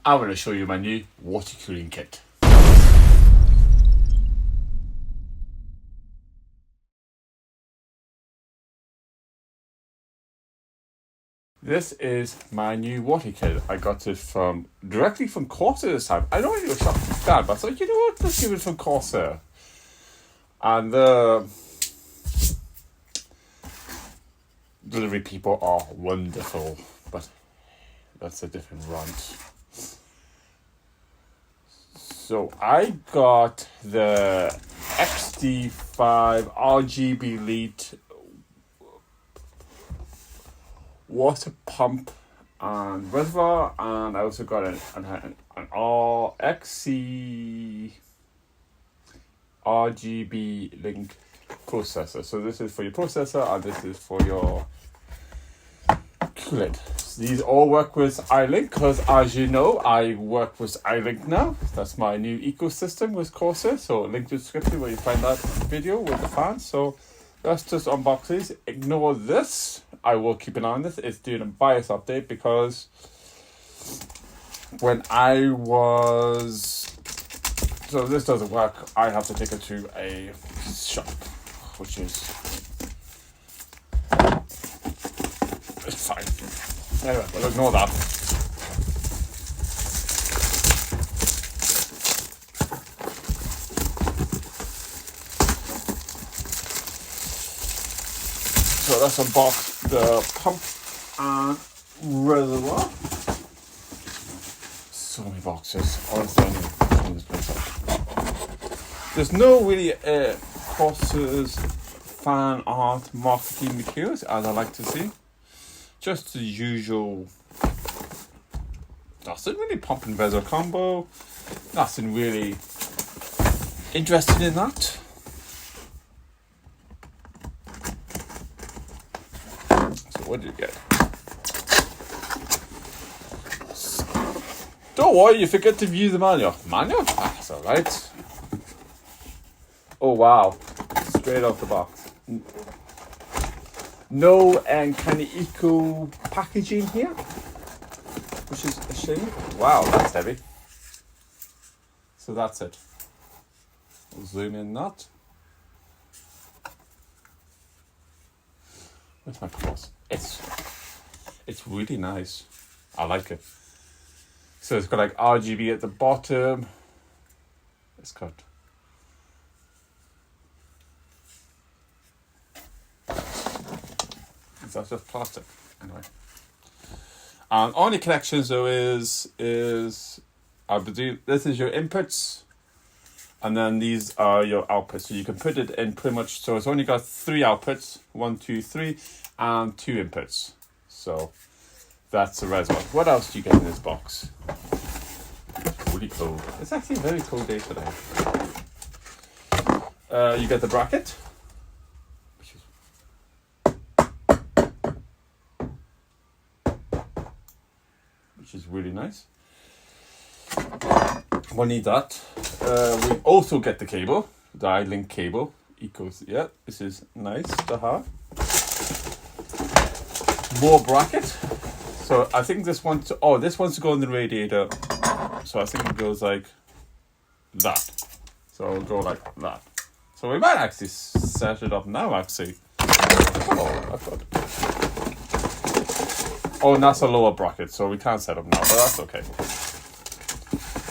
I'm going to show you my new water cooling kit. This is my new water kit. I got it directly from Corsair this time. I know it was shopping bad, but I thought, you know what, let's give it from Corsair. And the delivery people are wonderful, but that's a different rant. So I got the XD5 RGB Elite water pump and reservoir, and I also got an XC RGB link processor. So this is for your processor and this is for your coolant. These all work with iLink because, as you know, I work with iLink now. That's my new ecosystem with Corsair. So link to the description where you find that video with the fans. So let's just unbox these. Ignore this. I will keep an eye on this. It's doing a BIOS update because when I was... So this doesn't work. I have to take it to a shop, which is... It's fine. Anyway, we'll ignore that. So let's unbox the pump and reservoir. So many boxes. Honestly, I need to clean this place up. There's no really Corsair's fan art marketing materials, as I like to see. Just the usual. Nothing really pump and reservoir combo. Nothing really interested in that. What did you get? Don't worry, you forget to view the manual. Manual? Ah, that's alright. Oh wow. Straight off the box. No kind of eco packaging here, which is a shame. Wow, that's heavy. So that's it. We'll zoom in that. Where's my cross? It's really nice. I like it. So it's got like RGB at the bottom. It's got that's just plastic. Anyway. And only connections though is I believe this is your inputs. And then these are your outputs. So you can put it in pretty much, so it's only got 3 outputs, 1, 2, 3, and 2 inputs. So that's the reservoir. What else do you get in this box? It's really cold. It's actually a very cold day today. You get the bracket, which is really nice. We'll need that. We also get the cable, the iLink cable. Yeah, this is nice to have. More bracket. So I think this one, this one's to go in the radiator. So I think it goes like that. So it'll go like that. So we might actually set it up now, actually. Oh, I've got it. Oh, and that's a lower bracket, so we can't set up now, but that's okay.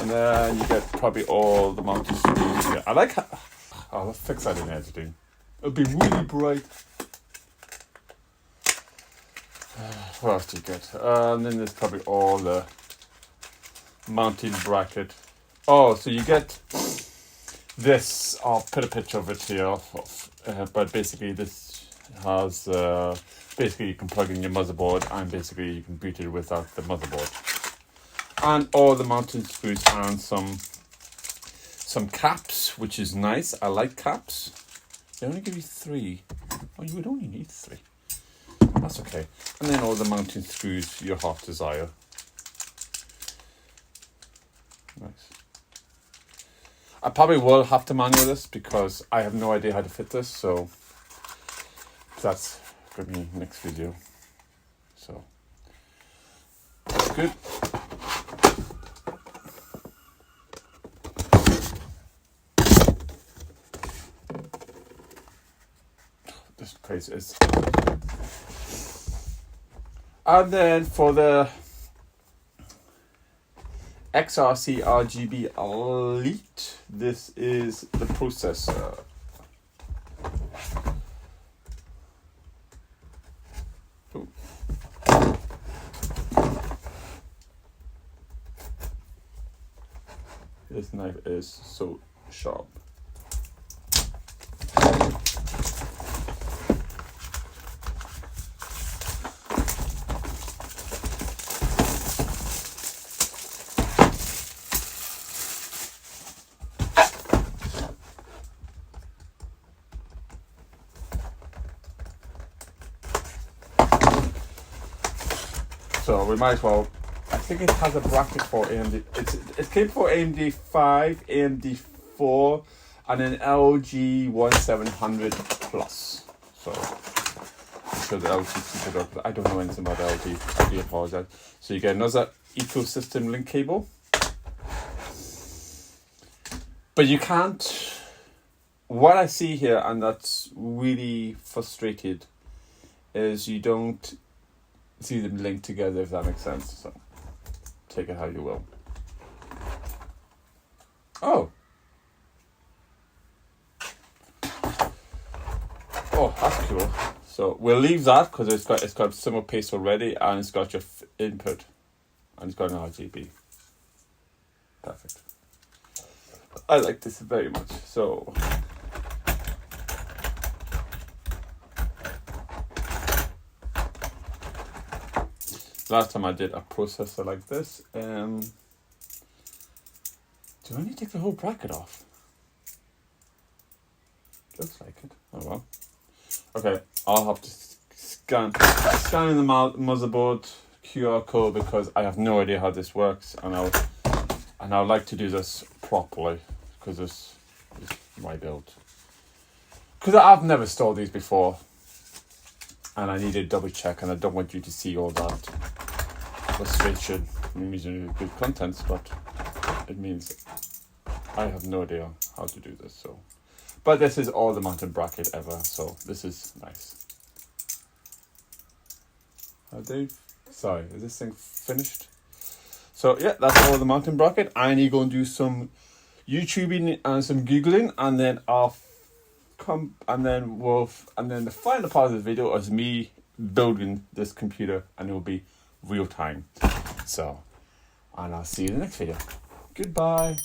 And then you get probably all the mounting screws. Yeah, I like how... I'll fix that in editing. It'll be really bright. What else do you get? And then there's probably all the mounting bracket. Oh, so you get this. I'll put a picture of it here. But basically this has... basically you can plug in your motherboard and basically you can boot it without the motherboard. And all the mounting screws and some caps, which is nice. I like caps. They only give you 3. Oh, you would only need 3. That's okay. And then all the mounting screws your heart desire. Nice. I probably will have to manual this because I have no idea how to fit this. So that's for me next video. So that's good. place is. And then for the XRC RGB Elite, this is the processor. Ooh. This knife is so sharp. So we might as well. I think it has a bracket for AMD. It came for AMD 5, AMD 4, and an LG 1700 Plus. So I'm sure the LG people don't. I don't know anything about LG. I do apologize. So you get another ecosystem link cable, but you can't. What I see here, and that's really frustrated, is you don't see them linked together, if that makes sense. So take it how you will. Oh, that's cool. So we'll leave that because it's got similar paste already, and it's got your input, and it's got an RGB. Perfect. I like this very much. So last time I did a processor like this, do I need to take the whole bracket off? Looks like it. Oh well. Okay, I'll have to scan in the motherboard QR code because I have no idea how this works, and I would like to do this properly because this is my build. Because I've never installed these before, and I need to double check, and I don't want you to see all that frustration. I'm using good contents, but it means I have no idea how to do this. So, but this is all the mounting bracket ever, so this is nice. Sorry, is this thing finished? So yeah, that's all the mounting bracket. I need to go and do some YouTubing and some Googling, and then and then the final part of the video is me building this computer, and it will be real time. So, and I'll see you in the next video. Goodbye.